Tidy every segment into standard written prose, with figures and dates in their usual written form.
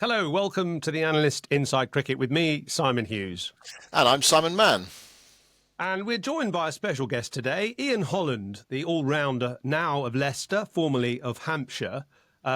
Hello, welcome to the Analyst Inside Cricket with me, Simon Hughes. And I'm Simon Mann. And we're joined by a special guest today, Ian Holland, the all-rounder now of Leicester, formerly of Hampshire,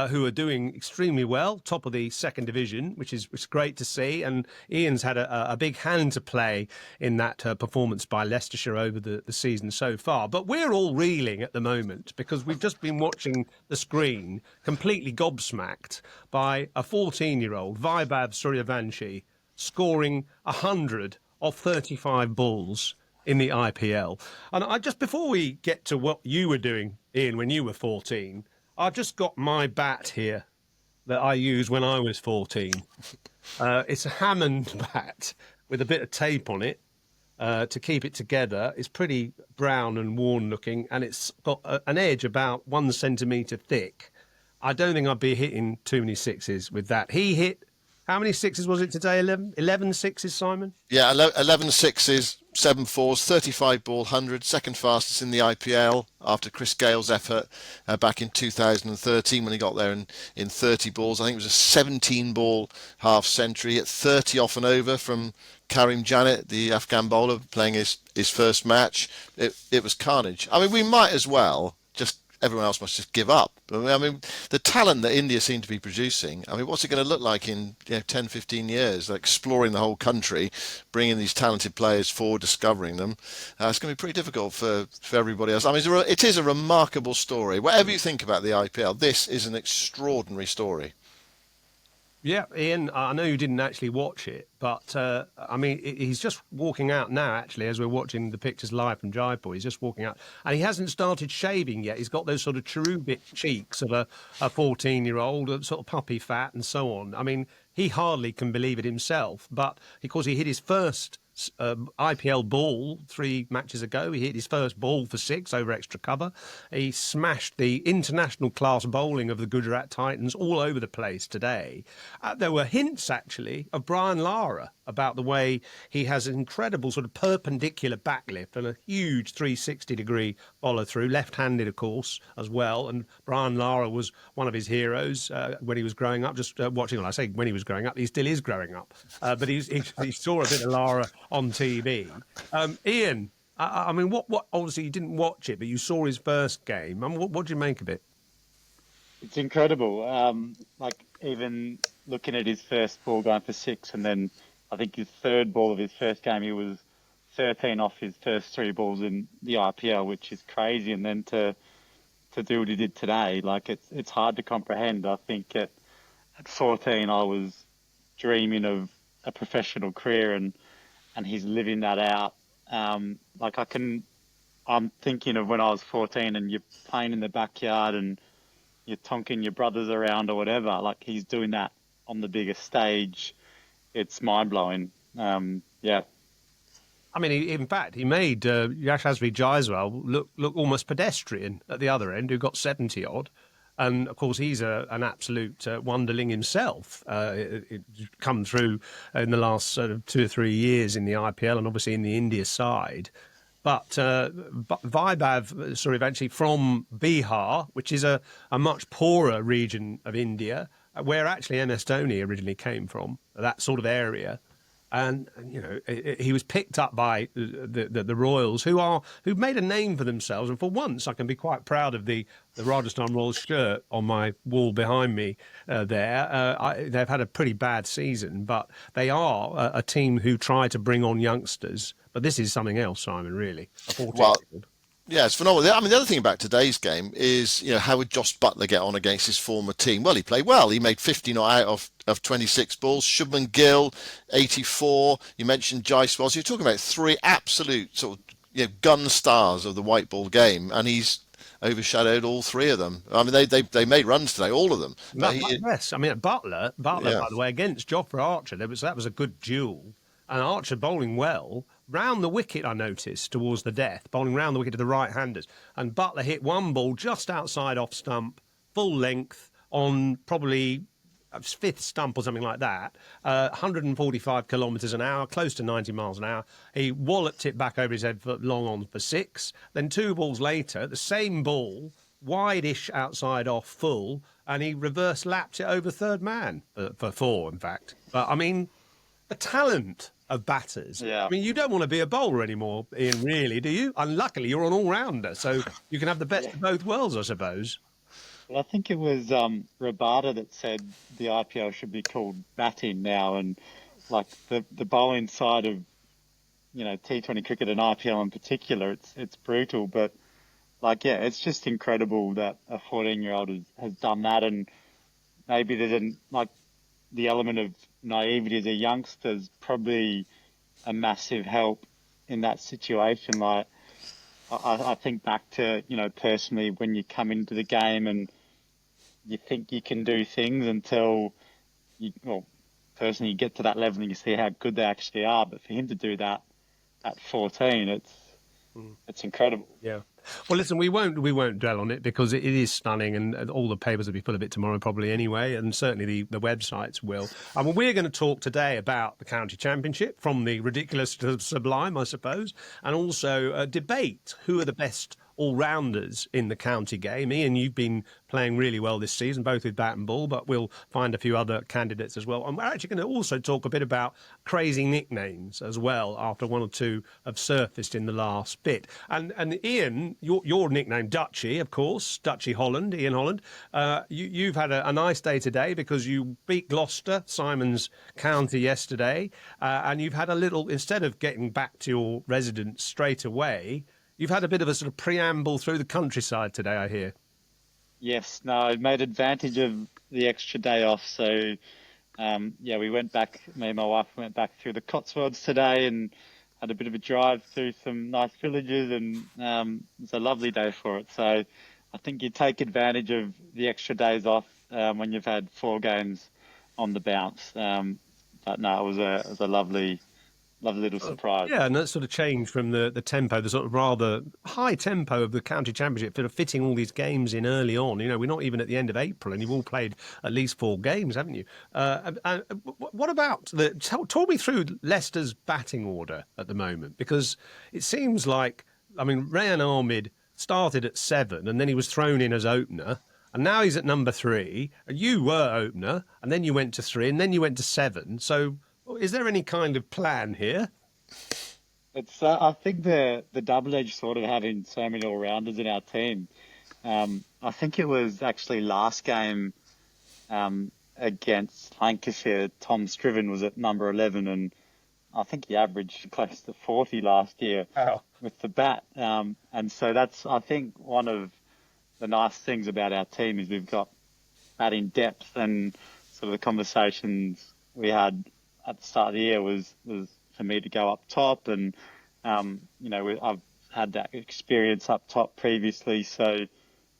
who are doing extremely well, top of the second division, which is great to see. And Ian's had a big hand to play in that performance by Leicestershire over the season so far. But we're all reeling at the moment because we've just been watching the screen completely gobsmacked by a 14-year-old, Vaibhav Suryavanshi, scoring 100 off 35 balls in the IPL. And just before we get to what you were doing, Ian, when you were 14, I've just got my bat here that I used when I was 14. It's a Hammond bat with a bit of tape on it to keep it together. It's pretty brown and worn looking, and it's got an edge about 1 centimetre thick. I don't think I'd be hitting too many sixes with that. He hit, how many sixes was it today? 11 sixes, Simon? Yeah, 11 sixes, 7 fours, 35 ball, 100, second fastest in the IPL after Chris Gale's effort back in 2013 when he got there in 30 balls. I think it was a 17 ball half century at 30 off and over from Karim Janet, the Afghan bowler, playing his first match. It was carnage. I mean, we might as well everyone else must just give up. I mean, the talent that India seem to be producing, I mean, what's it going to look like in 10, 15 years? Like exploring the whole country, bringing these talented players forward, discovering them. It's going to be pretty difficult for everybody else. I mean, it is a remarkable story. Whatever you think about the IPL, this is an extraordinary story. Yeah, Ian, I know you didn't actually watch it, but I mean, he's just walking out now, actually, as we're watching the pictures live from Jaipur. He's just walking out, and he hasn't started shaving yet. He's got those sort of cherubic cheeks of a 14-year-old, sort of puppy fat and so on. I mean, he hardly can believe it himself, but because he hit his first IPL ball 3 matches ago. He hit his first ball for 6 over extra cover. He smashed the international class bowling of the Gujarat Titans all over the place today. There were hints, actually, of Brian Lara about the way he has an incredible sort of perpendicular backlift and a huge 360-degree follow-through, left-handed, of course, as well. And Brian Lara was one of his heroes when he was growing up, just watching. Well, I say when he was growing up, he still is growing up. But he saw a bit of Lara on TV. Ian, I mean, what? Obviously, you didn't watch it, but you saw his first game. I mean, what do you make of it? It's incredible. Like, even looking at his first ball going for 6, and then I think his third ball of his first game, he was 13 off his first 3 balls in the IPL, which is crazy. And then to do what he did today, like, it's hard to comprehend. I think at 14, I was dreaming of a professional career, and he's living that out. Like, I'm thinking of when I was 14 and you're playing in the backyard and you're tonking your brothers around or whatever. Like, he's doing that on the biggest stage. It's mind-blowing. Yeah. I mean, in fact, he made Yashasvi Jaiswal look almost pedestrian at the other end, who got 70-odd. And, of course, he's an absolute wonderling himself. It come through in the last sort of 2 or 3 years in the IPL and obviously in the India side. But Vaibhav Suryavanshi from Bihar, which is a much poorer region of India, where actually MS Dhoni originally came from, that sort of area. And, you know, he was picked up by the Royals, who've made a name for themselves. And for once, I can be quite proud of the Rajasthan Royals shirt on my wall behind me there. They've had a pretty bad season, but they are a team who try to bring on youngsters. But this is something else, Simon, really. Yeah, it's phenomenal. I mean, the other thing about today's game is, how would Josh Buttler get on against his former team? Well, he played well. He made 50 not out of 26 balls. Shubman Gill, 84. You mentioned Jaiswal. So you're talking about 3 absolute sort of gun stars of the white ball game, and he's overshadowed all 3 of them. I mean, they made runs today, all of them. Yes, I mean, Buttler, by the way, against Jofra Archer, that was a good duel. And Archer bowling well, round the wicket, I noticed, towards the death, bowling round the wicket to the right-handers. And Buttler hit 1 ball just outside off stump, full length, on probably 5th stump or something like that, 145 kilometres an hour, close to 90 miles an hour. He walloped it back over his head for long on for 6. Then 2 balls later, the same ball wide-ish outside off full, and he reverse lapped it over third man for four, in fact. But I mean, the talent of batters. Yeah. I mean, you don't want to be a bowler anymore, Ian, really, do you? And luckily, you're an all-rounder, so you can have the best of both worlds, I suppose. Well, I think it was Rabada that said the IPL should be called batting now, and like the bowling side of T20 cricket and IPL in particular, it's brutal. But like, yeah, it's just incredible that a 14-year-old has done that, and maybe there's like the element of naivety as a youngster is probably a massive help in that situation. Like, I think back to, personally when you come into the game and you think you can do things until personally you get to that level and you see how good they actually are. But for him to do that at 14, it's incredible. Yeah. Well, listen, we won't dwell on it because it is stunning, and all the papers will be full of it tomorrow probably anyway, and certainly the websites will. I mean, we're going to talk today about the county championship, from the ridiculous to the sublime, I suppose, and also debate who are the best all-rounders in the county game. Ian, you've been playing really well this season, both with bat and ball, but we'll find a few other candidates as well. And we're actually going to also talk a bit about crazy nicknames as well, after one or two have surfaced in the last bit. And Ian, your nickname, Dutchy, of course, Dutchy Holland, Ian Holland, you've had a nice day today because you beat Gloucester, Simon's county, yesterday, and you've had a little, instead of getting back to your residence straight away, you've had a bit of a sort of preamble through the countryside today, I hear. Yes, no, I made advantage of the extra day off. So, we went back, me and my wife went back through the Cotswolds today and had a bit of a drive through some nice villages, and it was a lovely day for it. So I think you take advantage of the extra days off when you've had 4 games on the bounce. But no, it was a lovely little surprise. Yeah, and that sort of change from the tempo, the sort of rather high tempo of the county championship, sort of fitting all these games in early on. We're not even at the end of April, and you've all played at least 4 games, haven't you? What about talk me through Leicester's batting order at the moment, because it seems like, Rayan Ahmed started at 7, and then he was thrown in as opener. And now he's at number 3. You were opener, and then you went to 3, and then you went to 7. So is there any kind of plan here? It's I think the double-edged sort of having so many all-rounders in our team. I think it was actually last game against Lancashire, Tom Scriven was at number 11, and I think he averaged close to 40 last year with the bat. And so that's, I think, one of the nice things about our team is we've got batting depth, and sort of the conversations we had at the start of the year was for me to go up top, and I've had that experience up top previously, so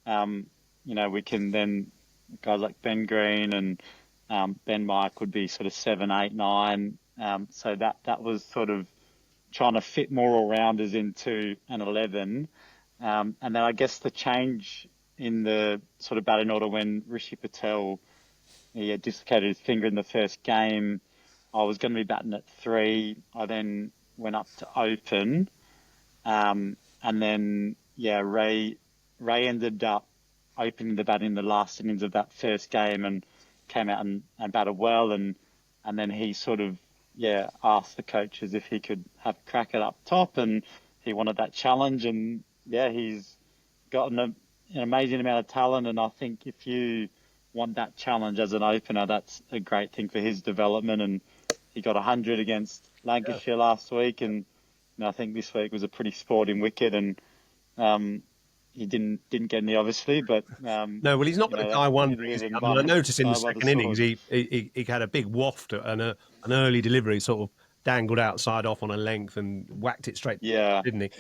we can then, guys like Ben Green and Ben Mike would be sort of 7, 8, 9. So that was sort of trying to fit more all-rounders into an 11. And then I guess the change in the sort of batting order when Rishi Patel, he had dislocated his finger in the first game, I was going to be batting at 3. I then went up to open. And then, Ray ended up opening the bat in the last innings of that first game and came out and batted well. And then he sort of, asked the coaches if he could have a crack at up top, and he wanted that challenge. And, he's gotten an amazing amount of talent. And I think if you want that challenge as an opener, that's a great thing for his development. And he got 100 against Lancashire last week, and I think this week was a pretty sporting wicket, and he didn't get any, obviously, but no, well, he's not going to die wondering. I noticed in the second innings he had a big waft and an early delivery, sort of dangled outside off on a length and whacked it straight, didn't he?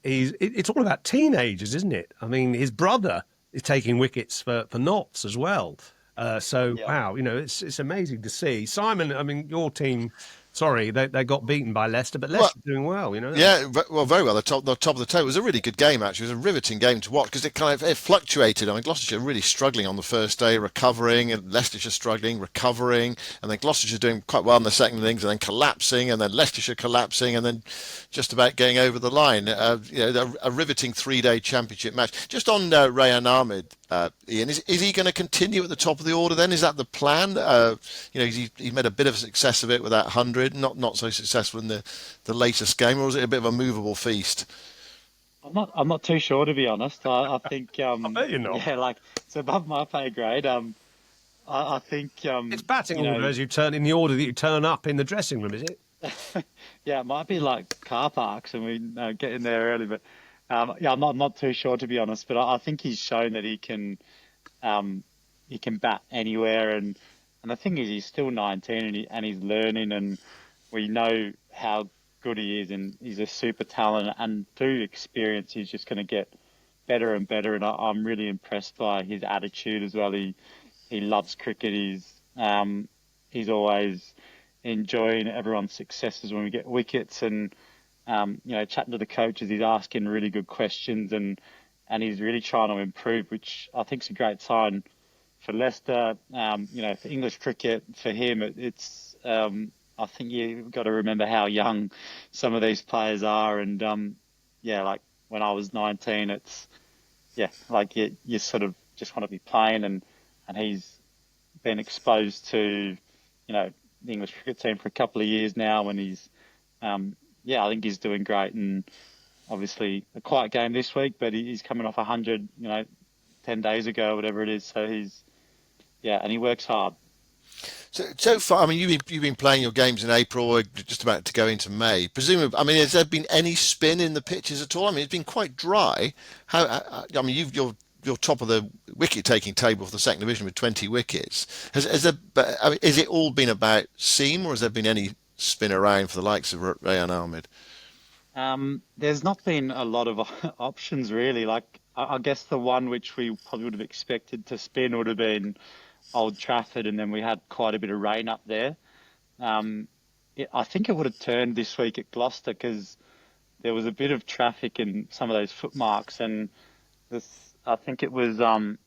It's all about teenagers, isn't it? His brother is taking wickets for Notts as well. Wow, it's amazing to see. Simon, your team Sorry, they got beaten by Leicester, but Well, Leicester doing well, you know. yeah, well, very well. The top of the table. It was a really good game, actually. It was a riveting game to watch because it fluctuated. I mean, Gloucestershire really struggling on the first day, recovering, and Leicestershire struggling, recovering, and then Gloucestershire doing quite well in the second innings, and then collapsing, and then Leicestershire collapsing, and then just about getting over the line. A riveting 3-day championship match. Just on Rayan Ahmed, Ian, is he going to continue at the top of the order? Then is that the plan? He made a bit of a success of it with that 100, not so successful in the latest game, or was it a bit of a movable feast? I'm not too sure, to be honest. I think I bet you're not. yeah, like it's above my pay grade. I think It's batting you order know as you turn in the order that you turn up in the dressing room, is it? yeah, it might be like car parks and we get in there early, but yeah, I'm not too sure, to be honest. But I think he's shown that he can bat anywhere, and the thing is he's still 19 and he's learning, and we know how good he is, and he's a super talent, and through experience he's just going to get better and better, and I'm really impressed by his attitude as well. He loves cricket. He's always enjoying everyone's successes when we get wickets, and chatting to the coaches, he's asking really good questions, and he's really trying to improve, which I think is a great sign for Leicester. For English cricket, for him, it's I think you've got to remember how young some of these players are, and like when I was 19, it's like you sort of just want to be playing, and he's been exposed to the English cricket team for a couple of years now, and he's I think he's doing great, and obviously a quiet game this week, but he's coming off 100 10 days ago, whatever it is, so and he works hard. So far, I mean, you've been playing your games in April, or just about to go into May. Presumably, I mean, has there been any spin in the pitches at all? I mean, it's been quite dry. I mean, you're top of the wicket-taking table for the second division with 20 wickets. Is it all been about seam, or has there been any spin around for the likes of Rayan Ahmed? There's not been a lot of options really. Like I guess the one which we probably would have expected to spin would have been Old Trafford, and then we had quite a bit of rain up there. I think it would have turned this week at Gloucester because there was a bit of traffic in some of those footmarks, and I think it was Van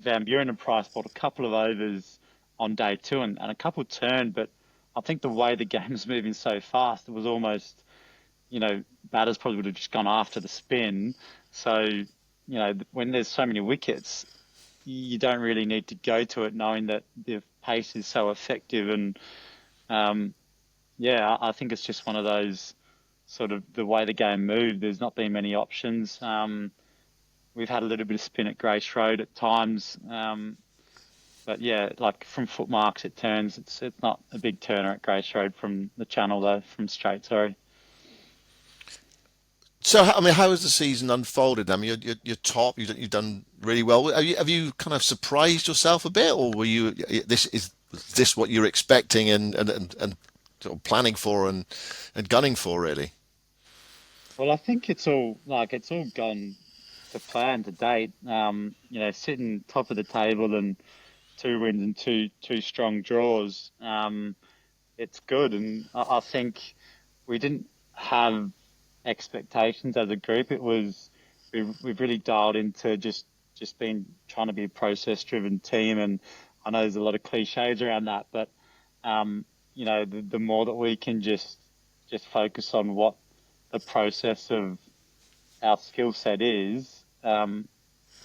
Buren and Price bought a couple of overs on day two, and a couple turned, but I think the way the game's moving so fast, it was almost, batters probably would have just gone after the spin. So, when there's so many wickets, you don't really need to go to it knowing that the pace is so effective. And I think it's just one of those sort of the way the game moved. There's not been many options. We've had a little bit of spin at Grace Road at times. But like from footmarks, it turns. It's not a big turner at Grace Road from the channel though, from straight, sorry. So, I mean, how has the season unfolded? I mean, you're top. You've done really well. Have you kind of surprised yourself a bit, or were you this what you're expecting and sort of planning for and gunning for, really? Well, I think it's all gone to plan to date. Sitting top of the table and 2 wins and two strong draws. It's good, and I think we didn't have expectations as a group. It was we've really dialed into just been trying to be a process driven team, and I know there's a lot of cliches around that, but the more that we can just focus on what the process of our skill set is,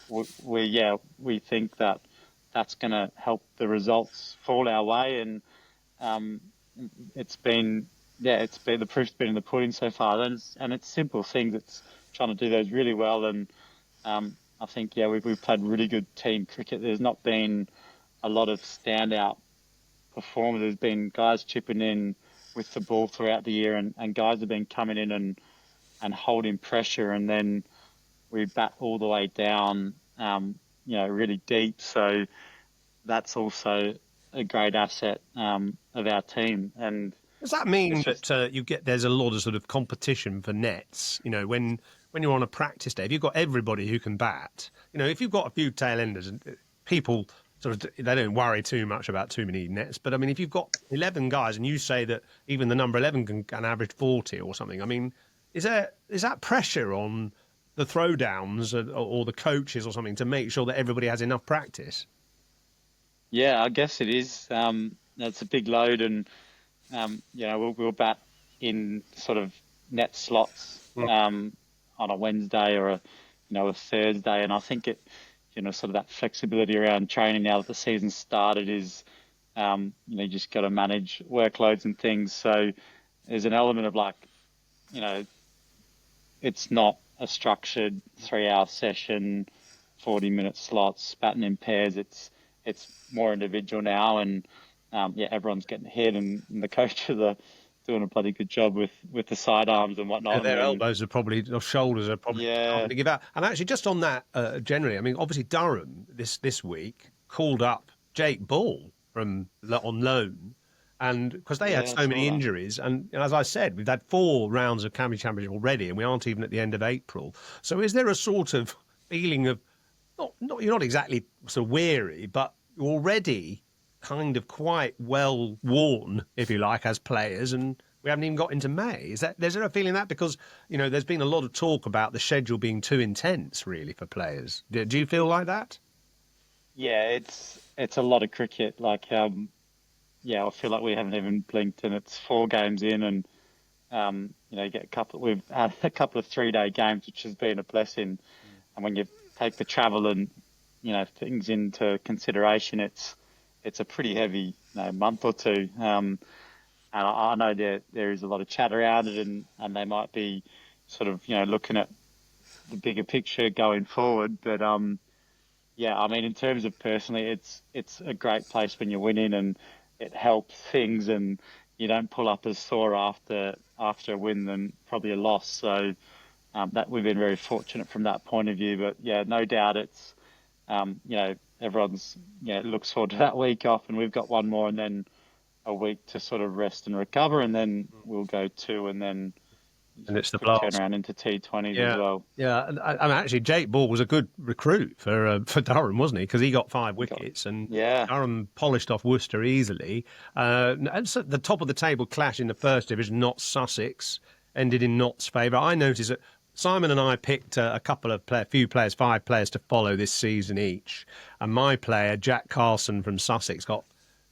we think that that's going to help the results fall our way, and the proof's been in the pudding so far, and it's simple things. It's trying to do those really well, and I think we've played really good team cricket. There's not been a lot of standout performers. There's been guys chipping in with the ball throughout the year, and guys have been coming in and holding pressure, and then we bat all the way down, really deep. So that's also a great asset of our team. And does that mean that there's a lot of sort of competition for nets? When you're on a practice day, if you've got everybody who can bat, if you've got a few tail enders, and people sort of they don't worry too much about too many nets. But I mean, if you've got 11 guys and you say that even the number 11 can average 40 or something, I mean, is that pressure on the throwdowns or the coaches or something to make sure that everybody has enough practice? Yeah, I guess it is. It's a big load, and we'll bat in sort of net slots on a Wednesday or a Thursday, and I think sort of that flexibility around training now that the season's started is, you just got to manage workloads and things. So there's an element of like, it's not a structured 3-hour session, 40-minute slots, batting in pairs. It's more individual now, and everyone's getting hit, and the coaches are doing a bloody good job with the sidearms and whatnot. Yeah, their elbows are probably, or shoulders are probably starting to give out. And actually, just on that, generally, I mean, obviously Durham this week called up Jake Ball on loan, and because they had so many injuries, and as I said, we've had 4 rounds of County Championship already, and we aren't even at the end of April. So, is there a sort of feeling of not you're not exactly sort of weary, but you're already kind of quite well worn, if you like, as players, and we haven't even got into May. Is there a feeling that because there's been a lot of talk about the schedule being too intense, really, for players? Do you feel like that? Yeah, it's a lot of cricket. Like, I feel like we haven't even blinked, and it's 4 games in, and we've had a couple of 3-day games, which has been a blessing. And when you take the travel and things into consideration, it's a pretty heavy month or two. And I know there is a lot of chat around it, and they might be sort of looking at the bigger picture going forward. But I mean, in terms of personally, it's a great place when you're winning, and it helps things, and you don't pull up as sore after a win than probably a loss. So that we've been very fortunate from that point of view. But yeah, no doubt it's everyone's looks forward to that week off, and we've got one more, and then a week to sort of rest and recover, and then we'll go 2, and then it's the blast. Turn around into T20s as well. Yeah, and I mean, actually, Jake Ball was a good recruit for Durham, wasn't he? Because he got 5 wickets, and Durham polished off Worcester easily. And so the top of the table clash in the first division, Notts Sussex, ended in Notts' favour. I noticed that Simon and I picked a couple of 5 players to follow this season each, and my player Jack Carson from Sussex got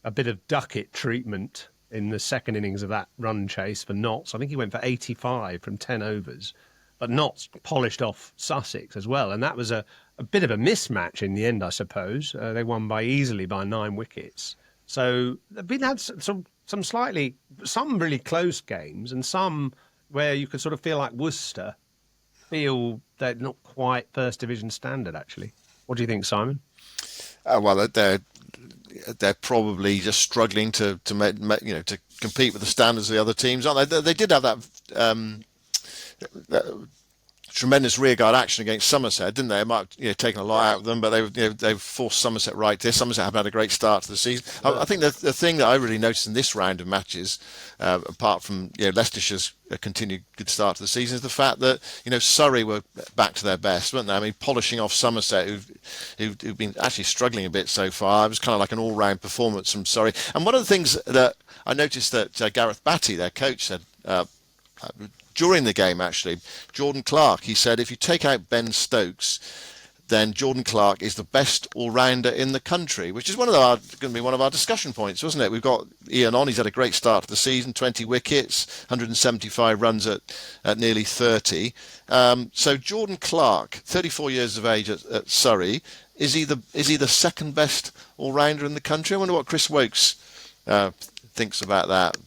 a bit of ducket treatment in the second innings of that run chase for Notts. I think he went for 85 from 10 overs. But Notts polished off Sussex as well. And that was a bit of a mismatch in the end, I suppose. They won easily by 9 wickets. So we've had some really close games, and some where you could sort of feel like Worcester feel they're not quite first division standard, actually. What do you think, Simon? Well, they're probably just struggling to compete with the standards of the other teams, aren't they? They did have that tremendous rearguard action against Somerset, didn't they? It might have taken a lot out of them, but they forced Somerset right there. Somerset haven't had a great start to the season. I think the thing that I really noticed in this round of matches, apart from Leicestershire's continued good start to the season, is the fact that Surrey were back to their best, weren't they? I mean, polishing off Somerset, who've been actually struggling a bit so far. It was kind of like an all-round performance from Surrey. And one of the things that I noticed that Gareth Batty, their coach, said during the game, actually, Jordan Clark, he said, if you take out Ben Stokes, then Jordan Clark is the best all-rounder in the country, which is going to be one of our discussion points, wasn't it? We've got Ian on. He's had a great start to the season, 20 wickets, 175 runs at nearly 30. So Jordan Clark, 34 years of age at Surrey, is he the second best all-rounder in the country? I wonder what Chris Wokes thinks about that.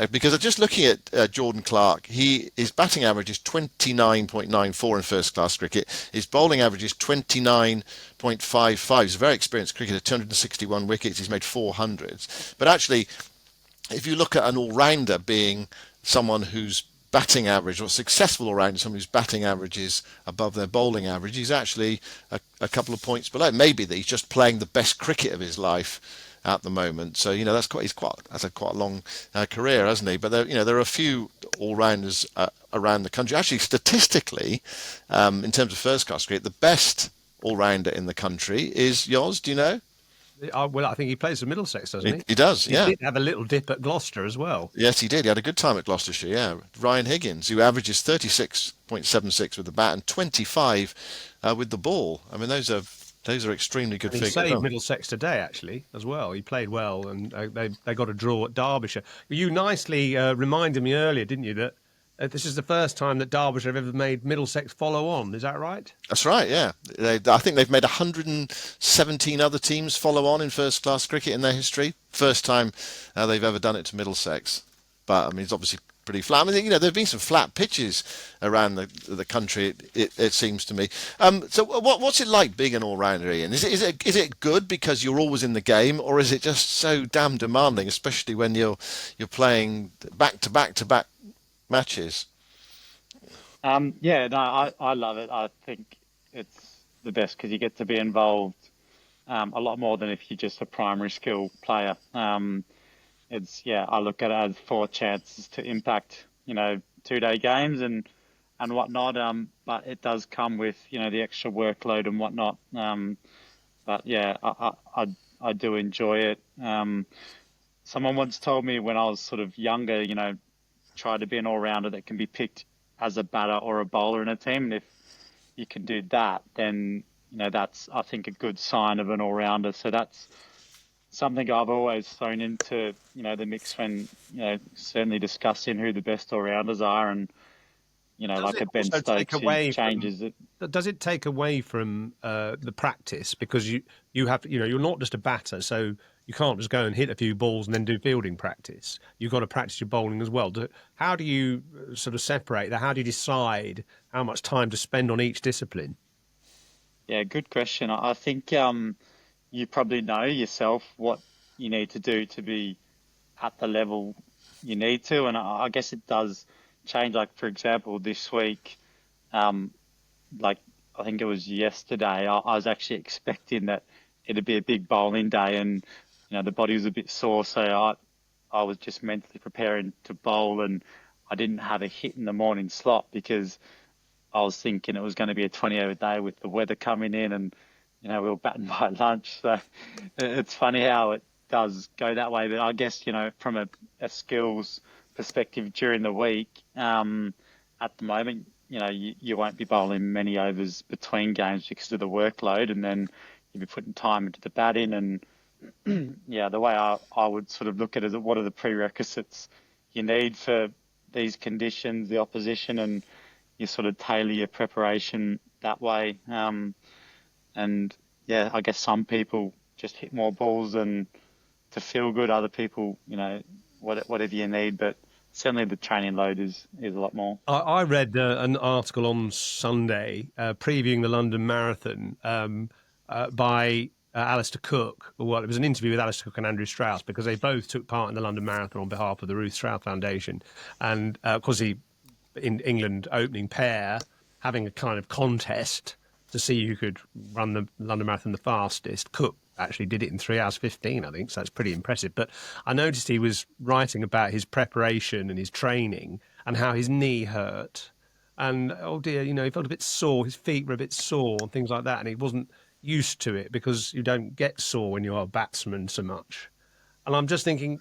Because just looking at Jordan Clark, his batting average is 29.94 in first-class cricket. His bowling average is 29.55. He's a very experienced cricketer, 261 wickets. He's made 400s. But actually, if you look at an all-rounder being someone whose batting average, or successful all-rounder, someone whose batting average is above their bowling average, he's actually a couple of points below. Maybe that he's just playing the best cricket of his life at the moment. So that's quite a long career, hasn't he? But there are a few all-rounders around the country. Actually, statistically, in terms of first-class cricket, the best all-rounder in the country is Yoz. Do you know? Well, I think he plays for Middlesex, doesn't he? He does, He yeah. did have a little dip at Gloucester as well. Yes, he did. He had a good time at Gloucestershire, yeah. Ryan Higgins, who averages 36.76 with the bat and 25 with the ball. I mean, those are extremely good And he figures. saved Middlesex today, actually, as well. He played well, and they got a draw at Derbyshire. You nicely reminded me earlier, didn't you, that this is the first time that Derbyshire have ever made Middlesex follow on. Is that right? That's right, yeah. I think they've made 117 other teams follow on in first-class cricket in their history. First time they've ever done it to Middlesex. But, I mean, it's obviously pretty flat. I mean, there have been some flat pitches around the country, it seems to me. So what's it like being an all-rounder, Ian? Is it good because you're always in the game, or is it just so damn demanding, especially when you're playing back-to-back-to-back matches? Yeah, no, I love it. I think it's the best because you get to be involved a lot more than if you're just a primary skill player. I look at it as four chances to impact, 2-day games and whatnot. But it does come with, the extra workload and whatnot. But yeah, I do enjoy it. Someone once told me when I was sort of younger, try to be an all-rounder that can be picked as a batter or a bowler in a team. And if you can do that, then, that's, I think, a good sign of an all-rounder. So that's something I've always thrown into, the mix when, certainly discussing who the best all-rounders are. And, Does like it a Ben also take Stokes who away changes it. Does it take away from the practice because you have you're not just a batter, so you can't just go and hit a few balls and then do fielding practice. You've got to practice your bowling as well. How do you sort of separate that? How do you decide how much time to spend on each discipline? Yeah, good question. I think you probably know yourself what you need to do to be at the level you need to. And I guess it does change. Like, for example, this week, um, like I think it was yesterday, I was actually expecting that it'd be a big bowling day and, the body was a bit sore. So I was just mentally preparing to bowl and I didn't have a hit in the morning slot because I was thinking it was going to be a 20-over day with the weather coming in and, we were batting by lunch. So it's funny how it does go that way. But I guess, from a skills perspective during the week, at the moment, you won't be bowling many overs between games because of the workload. And then you'll be putting time into the batting. And yeah, the way I would sort of look at it is what are the prerequisites you need for these conditions, the opposition, and you sort of tailor your preparation that way. And yeah, I guess some people just hit more balls and to feel good. Other people, whatever you need. But certainly the training load is a lot more. I read an article on Sunday previewing the London Marathon by Alistair Cook. Well, it was an interview with Alistair Cook and Andrew Strauss because they both took part in the London Marathon on behalf of the Ruth Strauss Foundation. And of course, in England opening pair, having a kind of contest to see who could run the London Marathon the fastest. Cook actually did it in 3 hours 15, I think, so that's pretty impressive. But I noticed he was writing about his preparation and his training and how his knee hurt. And, oh dear, he felt a bit sore. His feet were a bit sore and things like that. And he wasn't used to it because you don't get sore when you're a batsman so much. And I'm just thinking,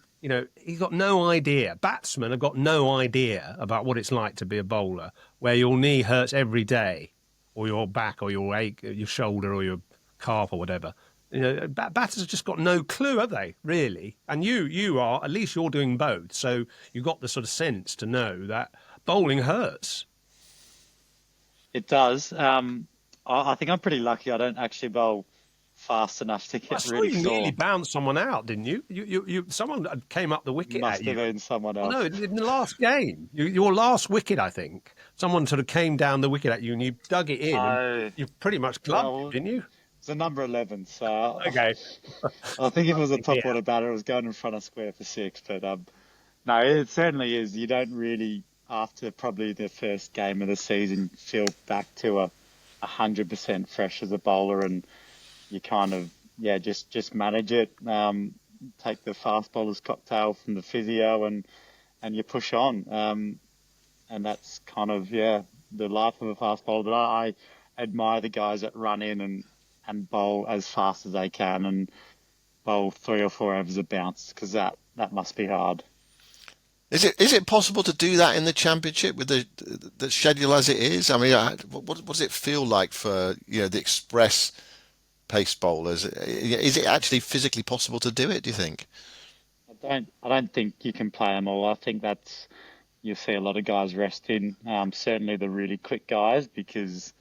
he's got no idea. Batsmen have got no idea about what it's like to be a bowler, where your knee hurts every day, or your back, or your shoulder, or your calf, or whatever. Batters have just got no clue, have they? Really? And you are, at least you're doing both, so you've got the sort of sense to know that bowling hurts. It does. I think I'm pretty lucky. I don't actually bowl fast enough to I get saw really you nearly sore. bounced someone out, didn't you? Someone came up the wicket at Must have you. been someone Well, no, else. in the last game, your last wicket, I think, someone sort of came down the wicket at you and you dug it in and Oh, you pretty much gloved it, well, didn't you? it's a number 11. So Okay. I think if it was a top Yeah. order batter, it was going in front of square for six. But no, it certainly is. You don't really, after probably the first game of the season, feel back to a 100% fresh as a bowler, and you kind of just manage it. Take the fast bowler's cocktail from the physio, and you push on. And that's kind of the life of a fast bowler. But I admire the guys that run in and bowl as fast as they can, and bowl 3 or 4 overs of bounce, because that must be hard. Is it possible to do that in the championship with the schedule as it is? I mean, what does it feel like for the express pace bowlers? Is it actually physically possible to do it, do you think? I don't think you can play them all. I think that's you'll see a lot of guys resting. Certainly the really quick guys, because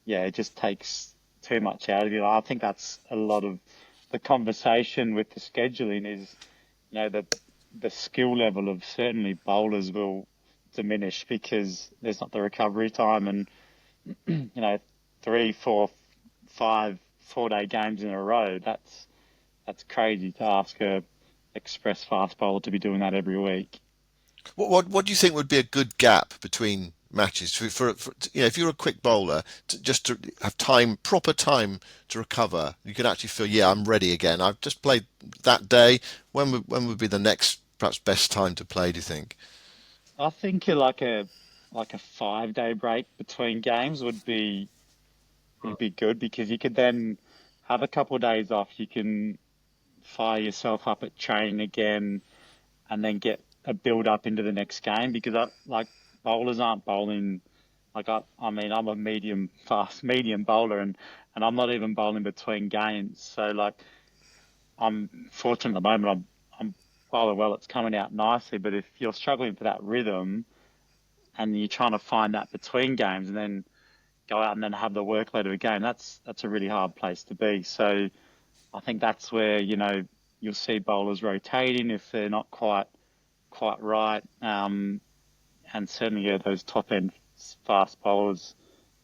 yeah, it just takes too much out of you. I think that's a lot of the conversation with the scheduling is, the skill level of certainly bowlers will diminish because there's not the recovery time, and you know, 3, 4, 5 4-day games in a row. That's crazy to ask a express fast bowler to be doing that every week. What do you think would be a good gap between matches for if you're a quick bowler just to have proper time to recover? You can actually feel, yeah, I'm ready again. I've just played that day. When would be the next perhaps best time to play? Do you think? I think like a 5-day break between games would be good, because you could then have a couple of days off. You can fire yourself up at training again, and then get a build up into the next game, because bowlers aren't bowling I mean, I'm a medium bowler, and I'm not even bowling between games. So I'm fortunate at the moment. I'm bowling well. It's coming out nicely. But if you're struggling for that rhythm and you're trying to find that between games and then go out and then have the workload of a game, that's a really hard place to be. So I think that's where you'll see bowlers rotating if they're not quite right. And certainly, yeah, those top end fast bowlers,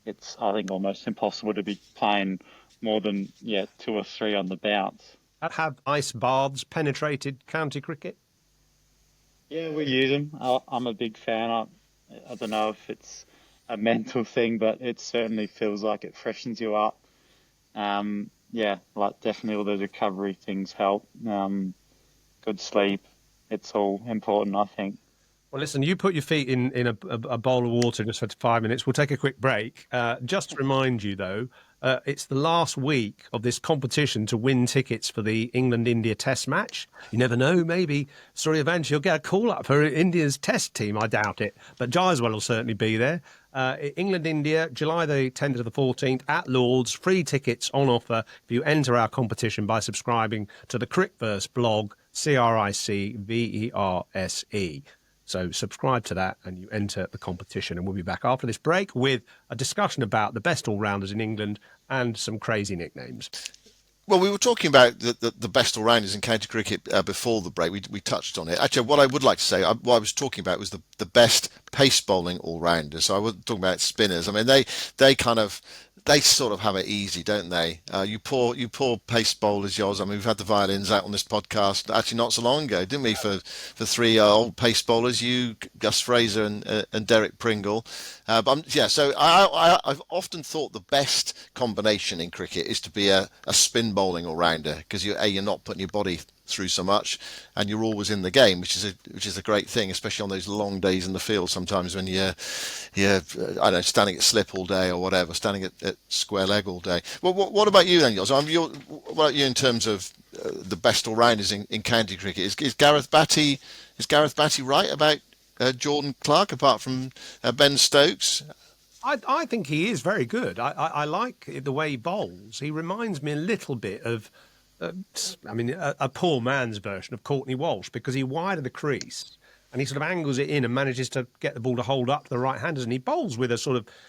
it's I think almost impossible to be playing more than 2 or 3 on the bounce. Have ice baths penetrated county cricket? Yeah, we use them. I'm a big fan. I don't know if it's a mental thing, but it certainly feels like it freshens you up. Yeah, like definitely all those recovery things help. Good sleep. It's all important, I think. Well, listen, you put your feet in a bowl of water just for 5 minutes. We'll take a quick break. Just to remind you, though, it's the last week of this competition to win tickets for the England-India Test match. You never know, maybe Suryavanshi will get a call-up for India's Test team. I doubt it, but Jaiswal will certainly be there. England-India, July the 10th to the 14th at Lord's. Free tickets on offer if you enter our competition by subscribing to the Crickverse blog, Cricverse. So subscribe to that and you enter the competition. And we'll be back after this break with a discussion about the best all-rounders in England and some crazy nicknames. Well, we were talking about the best all-rounders in county cricket before the break. We touched on it. Actually, what I would like to say, what I was talking about was the best pace bowling all-rounders. So I wasn't talking about spinners. I mean, they sort of have it easy, don't they? You poor pace bowlers, Yoz. I mean, we've had the violins out on this podcast actually not so long ago, didn't we? For 3 old pace bowlers, you, Gus Fraser, and Derek Pringle. So I've often thought the best combination in cricket is to be a spin bowling all rounder, because you're not putting your body through so much, and you're always in the game, which is a great thing, especially on those long days in the field. Sometimes when you're I don't know, standing at slip all day or whatever, standing at square leg all day. Well, what about you then, Yoz? What about you in terms of the best all rounders in county cricket? Is Gareth Batty right about Jordan Clark, apart from Ben Stokes? I think he is very good. I like the way he bowls. He reminds me a little bit of, a poor man's version of Courtney Walsh, because he wider the crease and he sort of angles it in and manages to get the ball to hold up to the right-handers. And he bowls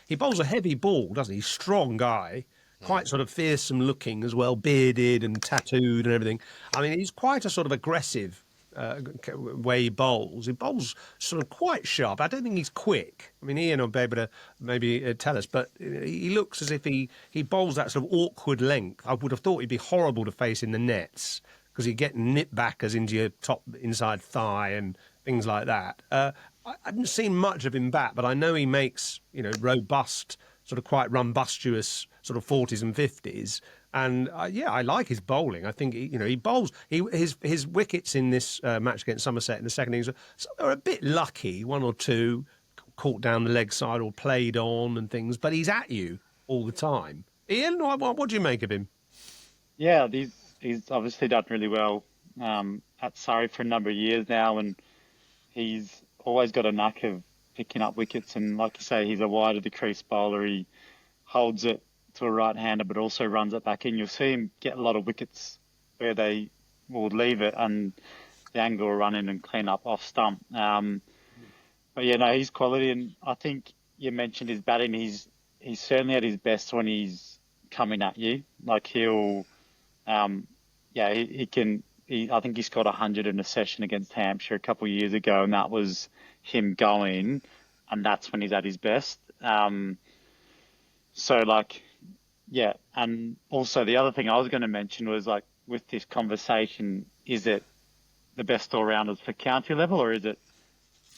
he bowls a heavy ball, doesn't he? Strong guy, quite sort of fearsome looking as well, bearded and tattooed and everything. I mean, he's quite a sort of aggressive way he bowls. He bowls sort of quite sharp. I don't think he's quick. I mean, Ian will be able to maybe tell us, but he looks as if he bowls that sort of awkward length. I would have thought he'd be horrible to face in the nets, because he'd get nip backers into your top inside thigh and things like that. I haven't seen much of him bat, but I know he makes, robust, sort of quite rumbustious sort of 40s and 50s. And I like his bowling. I think he bowls. His wickets in this match against Somerset in the second innings are a bit lucky. 1 or 2 caught down the leg side or played on and things, but he's at you all the time. Ian, what do you make of him? Yeah, these he's obviously done really well at Surrey for a number of years now, and he's always got a knack of picking up wickets. And like you say, he's a wide of the crease bowler. He holds it to a right-hander, but also runs it back in. You'll see him get a lot of wickets where they will leave it, and the angle will run in and clean up off stump. But yeah, no, he's quality, and I think you mentioned his batting. He's certainly at his best when he's coming at you. Like he can. I think he scored 100 in a session against Hampshire a couple of years ago, and that was him going, and that's when he's at his best. So like, yeah, and also the other thing I was going to mention was like with this conversation, is it the best all-rounders for county level, or is it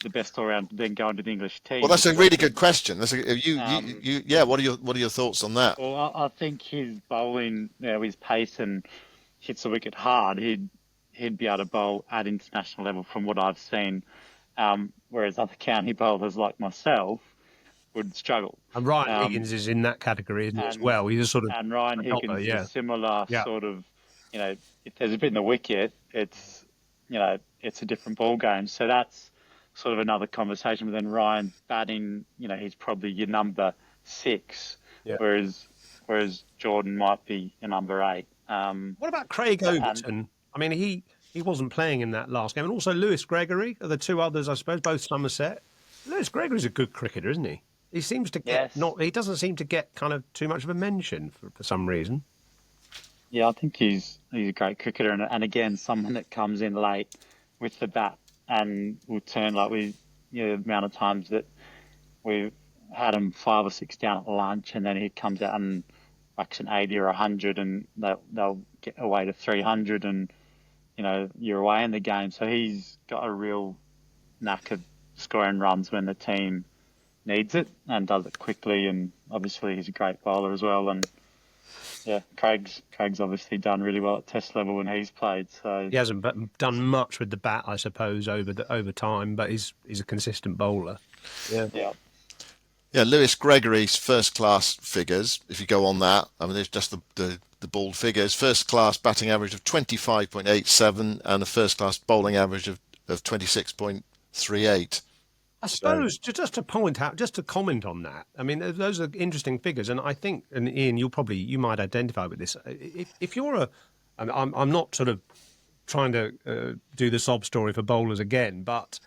the best all-round then going to the English team? Well, that's a really good question. Yeah. What are your thoughts on that? Well, I think his bowling, his pace and hits the wicket hard, he'd be able to bowl at international level from what I've seen. Whereas other county bowlers like myself would struggle. And Ryan Higgins is in that category, isn't he, as well? He's a sort of... And Ryan Higgins is similar sort of, if there's a bit in the wicket, it's a different ball game. So that's sort of another conversation. But then Ryan's batting, he's probably your number 6, whereas Jordan might be your number 8. What about Craig Overton? I mean, he wasn't playing in that last game. And also Lewis Gregory are the two others, I suppose, both Somerset. Lewis Gregory's a good cricketer, isn't he? He seems to get he doesn't seem to get kind of too much of a mention for some reason. Yeah, I think he's a great cricketer, and again, someone that comes in late with the bat and will turn the amount of times that we've had him 5 or 6 down at lunch, and then he comes out and whacks an 80 or 100, and they'll get away to 300, and you're away in the game. So he's got a real knack of scoring runs when the team needs it and does it quickly, and obviously he's a great bowler as well. And yeah, Craig's obviously done really well at Test level when he's played. So he hasn't done much with the bat, I suppose, over time, but he's a consistent bowler. Yeah. Yeah, Lewis Gregory's first class figures, if you go on that, I mean, there's just the bald figures. First class batting average of 25.87 and a first class bowling average of 26.38. I suppose, just to point out, just to comment on that, I mean, those are interesting figures, and I think, and Ian, you might identify with this. If you're and I'm not sort of trying to do the sob story for bowlers again, but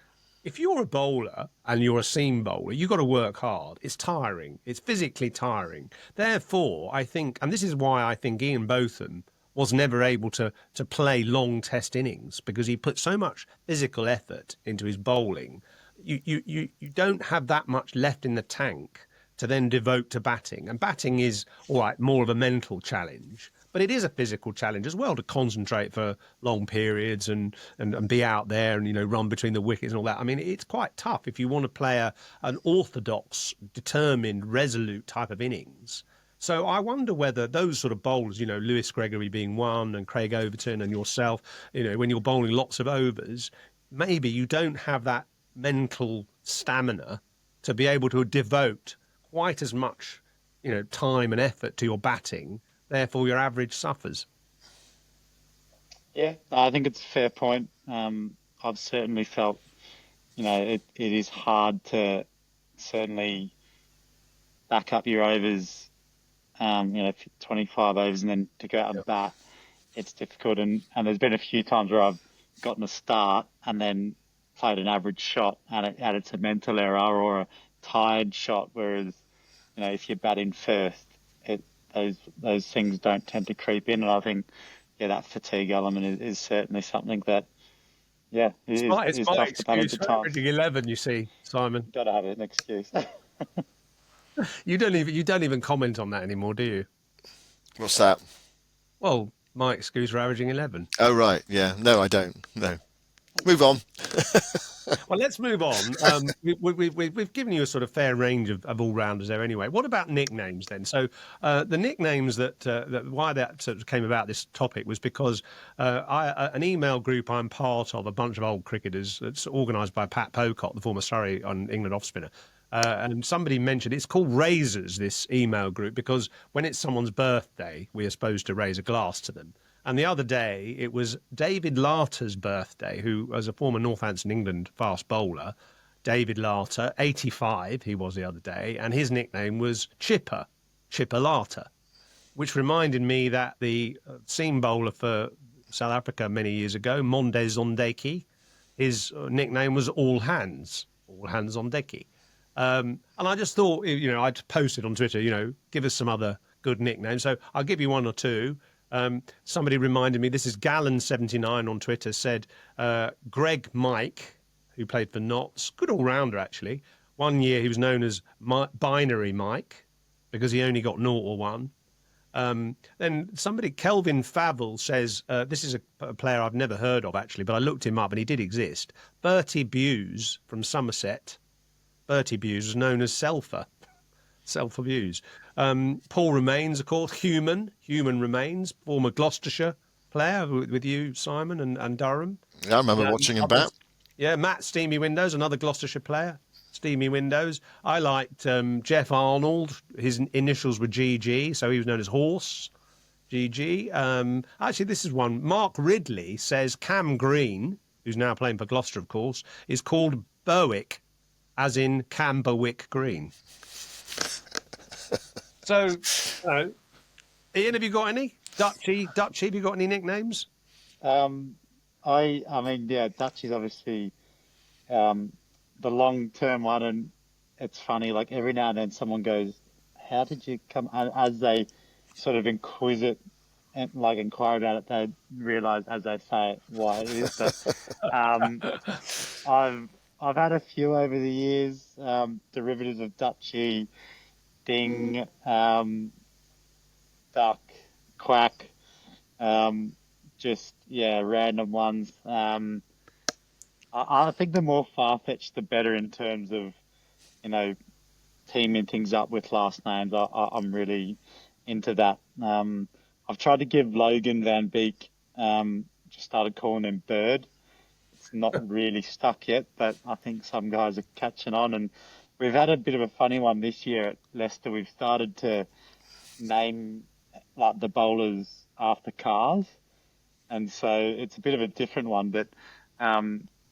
if you're a bowler and you're a seam bowler, you've got to work hard. It's tiring. It's physically tiring. Therefore, I think, and this is why I think Ian Botham was never able to play long test innings, because he put so much physical effort into his bowling. You don't have that much left in the tank to then devote to batting. And batting is, all right, more of a mental challenge, but it is a physical challenge as well, to concentrate for long periods and be out there and, run between the wickets and all that. I mean, it's quite tough if you want to play an orthodox, determined, resolute type of innings. So I wonder whether those sort of bowlers, Lewis Gregory being one and Craig Overton and yourself, when you're bowling lots of overs, maybe you don't have that mental stamina to be able to devote quite as much, time and effort to your batting. Therefore, your average suffers. Yeah, I think it's a fair point. I've certainly felt, it is hard to certainly back up your overs, 25 overs and then to go out and bat. It's difficult. And there's been a few times where I've gotten a start and then played an average shot and it's a mental error or a tired shot, whereas if you're batting first, those things don't tend to creep in, and I think that fatigue element is certainly something that it's my excuse for averaging 11. You see, Simon, gotta have an excuse. you don't even comment on that anymore, do you? What's that? Well, my excuse for averaging 11. Oh right, yeah. No, I don't. No. Move on. Well, let's move on. We've given you a sort of fair range of all-rounders there anyway. What about nicknames then? So the nicknames why that sort of came about, this topic, was because an email group I'm part of, a bunch of old cricketers, that's organised by Pat Pocock, the former Surrey and England off-spinner. And somebody mentioned it's called Raisers, this email group, because when it's someone's birthday, we are supposed to raise a glass to them. And the other day, it was David Larter's birthday, who, as a former Northampton, England fast bowler, David Larter, 85, he was the other day, and his nickname was Chipper Larter, which reminded me that the seam bowler for South Africa many years ago, Monde Zondeki, his nickname was All Hands on Decky. And I just thought, I'd posted on Twitter, give us some other good nicknames. So I'll give you one or two. Somebody reminded me, this is Gallon79 on Twitter, said Greg Mike, who played for Notts, good all-rounder actually. One year he was known as Binary Mike because he only got 0 or 1. Then somebody, Kelvin Favell, says, this is a player I've never heard of actually, but I looked him up and he did exist. Bertie Buse from Somerset. Bertie Buse was known as Selfer. Self-abuse. Paul Remains, of course, Human Remains, former Gloucestershire player with you, Simon, and Durham. Yeah, I remember watching him bat. Yeah, Matt Steamy Windows, another Gloucestershire player. Steamy Windows. I liked Jeff Arnold. His initials were GG, so he was known as Horse. GG. Actually, this is one. Mark Ridley says Cam Green, who's now playing for Gloucester, of course, is called Berwick, as in Camberwick Green. So, Ian, have you got any? Dutchy, have you got any nicknames? I mean, yeah, Dutch is obviously the long-term one, and it's funny, like every now and then someone goes, how did you come, as they sort of inquire about it, they realise as they say it why it is. But I've had a few over the years, derivatives of Dutchy, Ding, Duck, Quack, just, yeah, random ones. I think the more far-fetched, the better in terms of, teaming things up with last names. I'm really into that. I've tried to give Logan Van Beek, just started calling him Bird. It's not really stuck yet, but I think some guys are catching on. And we've had a bit of a funny one this year at Leicester. We've started to name like the bowlers after cars. And so it's a bit of a different one, but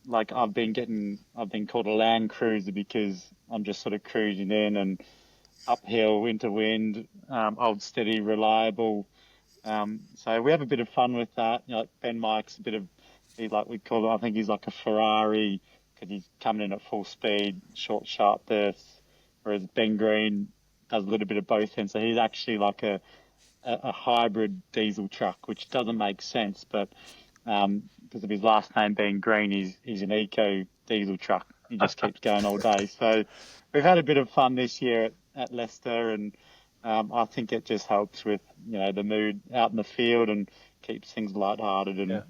like I've been called a Land Cruiser because I'm just sort of cruising in and uphill into wind, old, steady, reliable. So we have a bit of fun with that. Like Ben Mike's a bit of, I think he's like a Ferrari because he's coming in at full speed, short, sharp bursts. Whereas Ben Green does a little bit of both ends. So he's actually like a hybrid diesel truck, which doesn't make sense, but because of his last name being Green, he's an eco diesel truck. He just keeps going all day. So we've had a bit of fun this year at Leicester, and I think it just helps with the mood out in the field and keeps things lighthearted and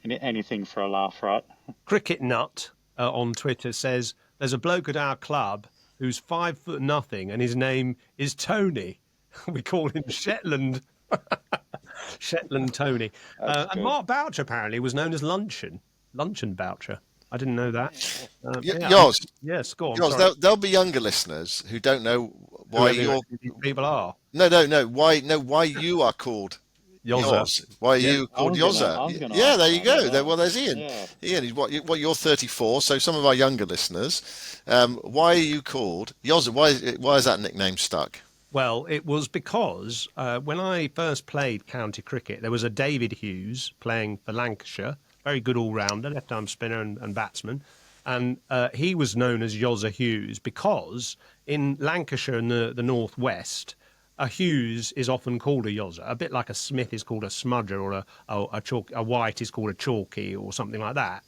anything for a laugh, right? Cricket Nut on Twitter says there's a bloke at our club who's 5'0" and his name is Tony. We call him Shetland. Shetland Tony. And Mark Boucher apparently was known as Luncheon Boucher. I didn't know that. Yours. Yes, go on. Yours, there'll be younger listeners who don't know why people are. No. Why you are called Yoz? Why are you called Yozza? Yeah, there you go. Well, there's Ian. Yeah. Ian, you're 34, so some of our younger listeners, why are you called Yozza? Why is that nickname stuck? Well, it was because when I first played county cricket, there was a David Hughes playing for Lancashire, very good all-rounder, left-arm spinner and batsman. And he was known as Yozza Hughes because in Lancashire and the northwest, a Hughes is often called a Yozza, a bit like a Smith is called a smudger or a White is called a chalky or something like that.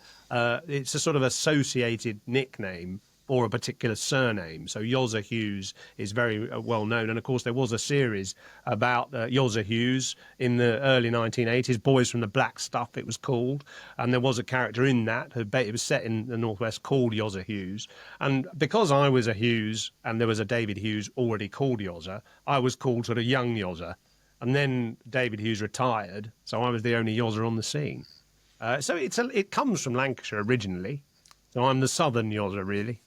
It's a sort of associated nickname or a particular surname. So Yozza Hughes is very well known. And of course, there was a series about Yozza Hughes in the early 1980s, Boys from the Black Stuff, it was called. And there was a character in that. It was set in the Northwest called Yozza Hughes. And because I was a Hughes and there was a David Hughes already called Yozza, I was called sort of young Yozza. And then David Hughes retired, so I was the only Yozza on the scene. So it comes from Lancashire originally. So I'm the southern Yozza, really.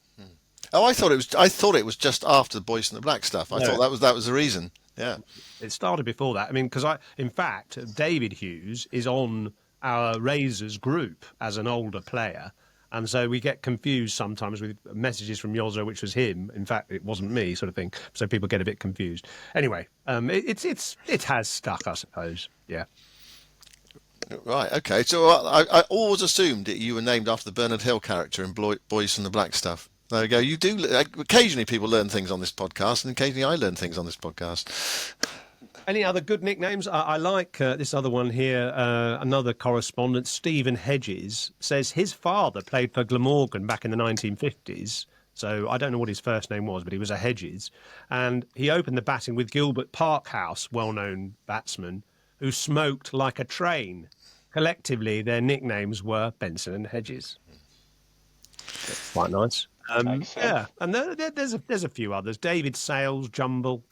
Oh, I thought it was just after the Boys in the Black Stuff. I thought that was the reason. Yeah. It started before that. I mean, in fact, David Hughes is on our Razors group as an older player. And so we get confused sometimes with messages from Yozo, which was him. In fact, it wasn't me, sort of thing. So people get a bit confused. Anyway, it has stuck, I suppose. Yeah. Right. Okay. So I always assumed that you were named after the Bernard Hill character in Boys from the Black Stuff. There we go. You do. Occasionally, people learn things on this podcast, and occasionally, I learn things on this podcast. Any other good nicknames? I like this other one here. Another correspondent, Stephen Hedges, says his father played for Glamorgan back in the 1950s. So I don't know what his first name was, but he was a Hedges. And he opened the batting with Gilbert Parkhouse, well-known batsman, who smoked like a train. Collectively, their nicknames were Benson and Hedges. Quite nice. Yeah, and there's a few others. David Sales, Dumble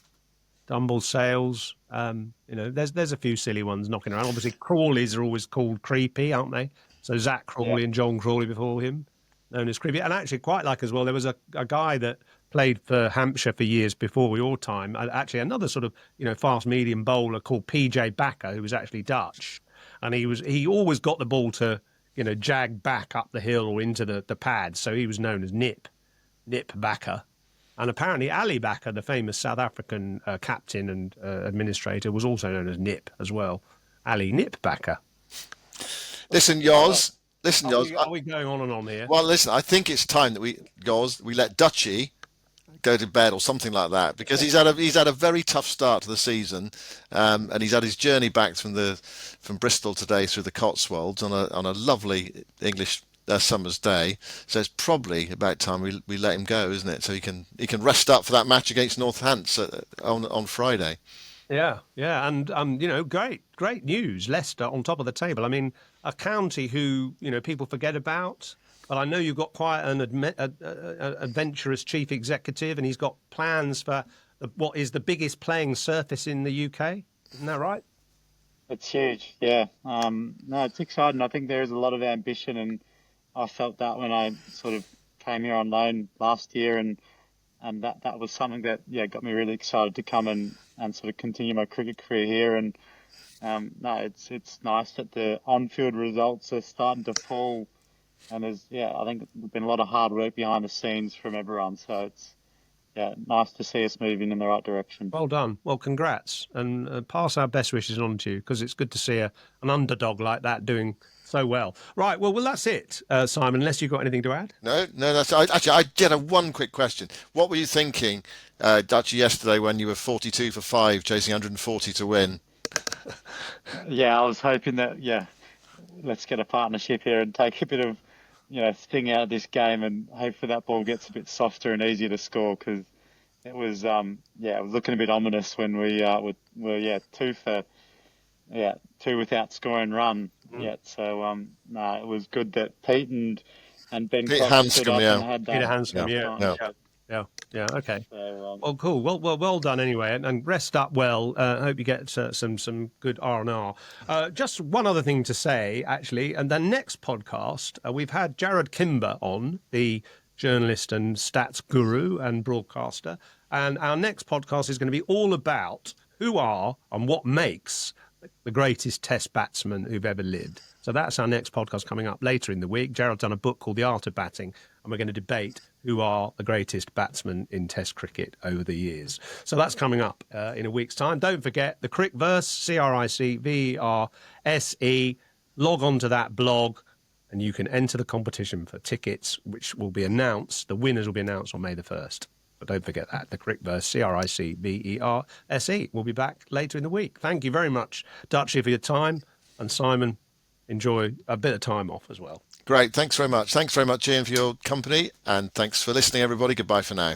Sales. There's a few silly ones knocking around. Obviously, Crawleys are always called Creepy, aren't they? So Zach Crawley and John Crawley before him, known as Creepy. And actually, quite like as well, there was a guy that played for Hampshire for years before your time. Actually, another sort of fast medium bowler called PJ Backer, who was actually Dutch, and he always got the ball to jag back up the hill or into the pad. So he was known as Nip Backer. And apparently Ali Backer, the famous South African captain and administrator, was also known as Nip as well. Ali Nip Backer. Listen, Yoz. Are we going on and on here? Well, listen, I think it's time that we let Dutchy go to bed or something like that, because he's had a very tough start to the season, and he's had his journey back from Bristol today through the Cotswolds on a lovely English summer's day. So it's probably about time we let him go, isn't it? So he can rest up for that match against Northants on Friday. Yeah, and great news. Leicester on top of the table. I mean, a county who people forget about. But I know you've got quite an adventurous chief executive, and he's got plans for what is the biggest playing surface in the UK. Isn't that right? It's huge, yeah. No, it's exciting. I think there is a lot of ambition, and I felt that when I sort of came here on loan last year, and that was something that got me really excited to come and sort of continue my cricket career here. And it's nice that the on-field results are starting to fall. And I think there's been a lot of hard work behind the scenes from everyone. So it's nice to see us moving in the right direction. Well done. Well, congrats, and pass our best wishes on to you, because it's good to see an underdog like that doing so well. Right. Well, that's it, Simon. Unless you've got anything to add. No. I did one quick question. What were you thinking, Dutchy, yesterday when you were 42 for 5, chasing 140 to win? I was hoping that let's get a partnership here and take a bit of sting out of this game, and hopefully that ball gets a bit softer and easier to score, because it was it was looking a bit ominous when we were 2 without scoring run yet. So it was good that Pete and Ben Hanscom, Peter Hanscom, Yeah. Okay. So, well, cool. Well done anyway, and rest up well. I hope you get some good R&R. Just one other thing to say, actually, and the next podcast we've had Jared Kimber on, the journalist and stats guru and broadcaster, and our next podcast is going to be all about who are and what makes the greatest Test batsman who've ever lived. So that's our next podcast coming up later in the week. Gerald's done a book called The Art of Batting, and we're going to debate who are the greatest batsmen in Test cricket over the years. So that's coming up in a week's time. Don't forget the Crickverse, CRICVERSE. Log on to that blog, and you can enter the competition for tickets, which will be announced. The winners will be announced on May the 1st. But don't forget that, the Crickverse, CRICVERSE. We'll be back later in the week. Thank you very much, Dutchy, for your time. And Simon, enjoy a bit of time off as well. Great. Thanks very much. Thanks very much, Ian, for your company. And thanks for listening, everybody. Goodbye for now.